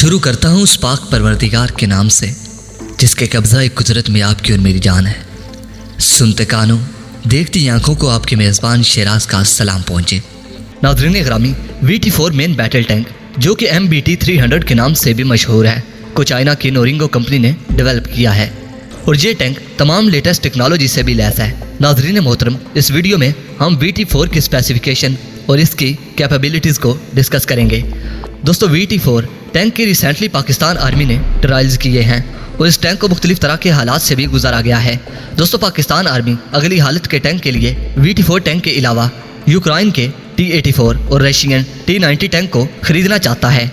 शुरू करता हूँ उस पाक परवरदिगार के नाम से जिसके कब्ज़ा एक कुदरत में आपकी और मेरी जान है। सुनते कानों देखती आंखों को आपके मेज़बान शेराज का सलाम पहुँचे। नाज़रीन ग्रामी, VT4 मेन बैटल टैंक जो कि MBT 300 के नाम से भी मशहूर है, को चाइना की नोरिंगो कंपनी ने डेवलप किया है और ये टैंक तमाम लेटेस्ट टेक्नोलॉजी से भी लैस है। नाज़रीन मोहतरम, इस वीडियो में हम VT4 की स्पेसिफिकेशन और इसकी कैपेबिलिटीज़ को डिस्कस करेंगे। दोस्तों, VT4 टैंक की रिसेंटली पाकिस्तान आर्मी ने ट्रायल्स किए हैं और इस टैंक को मुख्तलिफ तरह के हालात से भी गुजारा गया है। दोस्तों, पाकिस्तान आर्मी अगली हालत के टैंक के लिए VT4 टैंक के अलावा यूक्रेन के T-84 और रशियन T-90 टैंक को खरीदना चाहता है।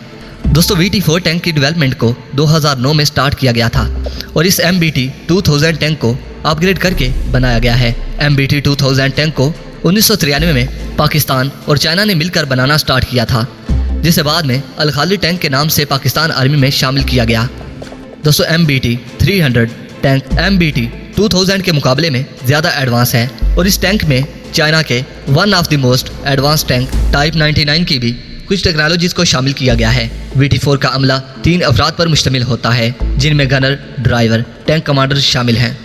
दोस्तों, VT4 टैंक की डेवलपमेंट को 2009 में स्टार्ट किया गया था और इस MBT 2000 टैंक को अपग्रेड करके बनाया गया है। MBT 2000 टैंक को 1993 में पाकिस्तान और चाइना ने मिलकर बनाना स्टार्ट किया था, जिसे बाद में अल खालिद टैंक के नाम से पाकिस्तान आर्मी में शामिल किया गया। दोस्तों, MBT 300 टैंक MBT 2000 के मुकाबले में ज़्यादा एडवांस है और इस टैंक में चाइना के one of the most advance tank type 99 की भी कुछ टेक्नोलॉजीज़ को शामिल किया गया है। VT4 का अमला 3 अफराद पर मुश्तमिल होता है, जिनमें गनर, ड्राइवर, टैंक कमांडर शामिल हैं।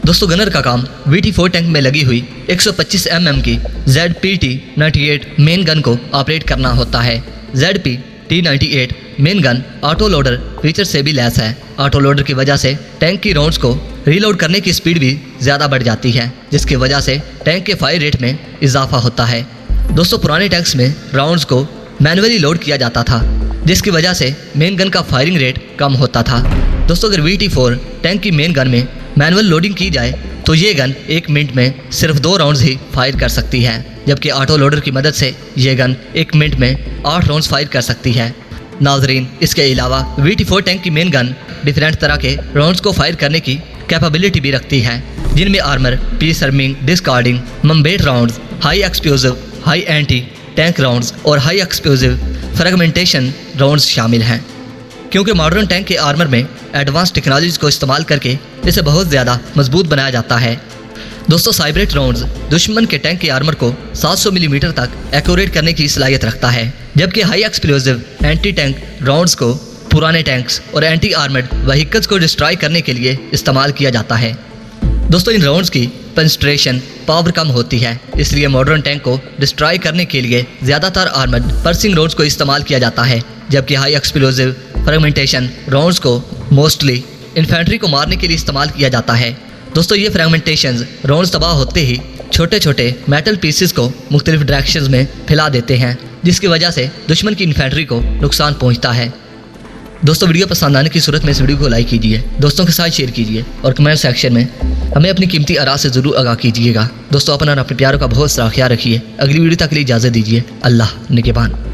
दोस्तों, गनर का काम VT4 टैंक में लगी हुई 125 mm की ZP-T98 मेन गन को ऑपरेट करना होता है। ZP-T98 main gun auto loader feature से भी लैस है। ऑटो लोडर की वजह से टैंक की राउंड्स को रीलोड करने की स्पीड भी ज़्यादा बढ़ जाती है, जिसकी वजह से टैंक के फायर रेट में इजाफा होता है। दोस्तों, पुराने टैंक्स में राउंड्स को मैनुअली लोड किया जाता था, जिसकी वजह से मेन गन का फायरिंग रेट कम होता था। दोस्तों, अगर VT4 टैंक की मेन गन में मैनुअल लोडिंग की जाए तो ये गन 1 मिनट में सिर्फ 2 राउंड्स ही फायर कर सकती है, जबकि ऑटो लोडर की मदद से ये गन 1 मिनट में 8 राउंड्स फायर कर सकती है। नाजरीन, इसके अलावा VT4 टैंक की मेन गन डिफरेंट तरह के राउंड्स को फायर करने की कैपेबिलिटी भी रखती है, जिनमें आर्मर, पीस सर्मिंग, डिस्कार्डिंग, मम्बेट rounds, high explosive, high anti tank rounds और हाई एक्सप्लोजिव फ्रेगमेंटेशन राउंड्स शामिल हैं। क्योंकि मॉडर्न टैंक के आर्मर में एडवांस टेक्नोलॉजीज़ को इस्तेमाल करके इसे बहुत ज़्यादा मजबूत बनाया जाता है। दोस्तों, साइब्रेट राउंड्स दुश्मन के टैंक के आर्मर को 700 मिलीमीटर तक एक्यूरेट करने की सलाहियत रखता है, जबकि high explosive anti tank rounds को पुराने टैंक्स और एंटी आर्मर्ड व्हीकल्स को डिस्ट्रॉय करने के लिए इस्तेमाल किया जाता है। दोस्तों, इन राउंड्स की पेनिट्रेशन पावर कम होती है, इसलिए मॉडर्न टैंक को डिस्ट्रॉय करने के लिए ज़्यादातर आर्मर्ड पर्सिंग राउंड्स को इस्तेमाल किया जाता है, जबकि हाई एक्सप्लोजिव फ्रेगमेंटेशन राउंड्स को मोस्टली इन्फेंट्री को मारने के लिए इस्तेमाल किया जाता है। दोस्तों, ये फ्रेगमेंटेशन राउंड्स तबाह होते ही छोटे छोटे मेटल पीसेस को मुख्तलिफ डायरेक्शंस में फैला देते हैं, जिसकी वजह से दुश्मन की इन्फेंट्री को नुकसान पहुंचता है। दोस्तों, वीडियो पसंद आने की सूरत में इस वीडियो को लाइक कीजिए, दोस्तों के साथ शेयर कीजिए और कमेंट सेक्शन में हमें अपनी कीमती आरा से ज़रूर आगाह कीजिएगा। दोस्तों, अपना और अपने प्यारों का बहुत सारा ख्याल रखिए। अगली वीडियो तक के लिए इजाज़त दीजिए। अल्लाह निगहबान।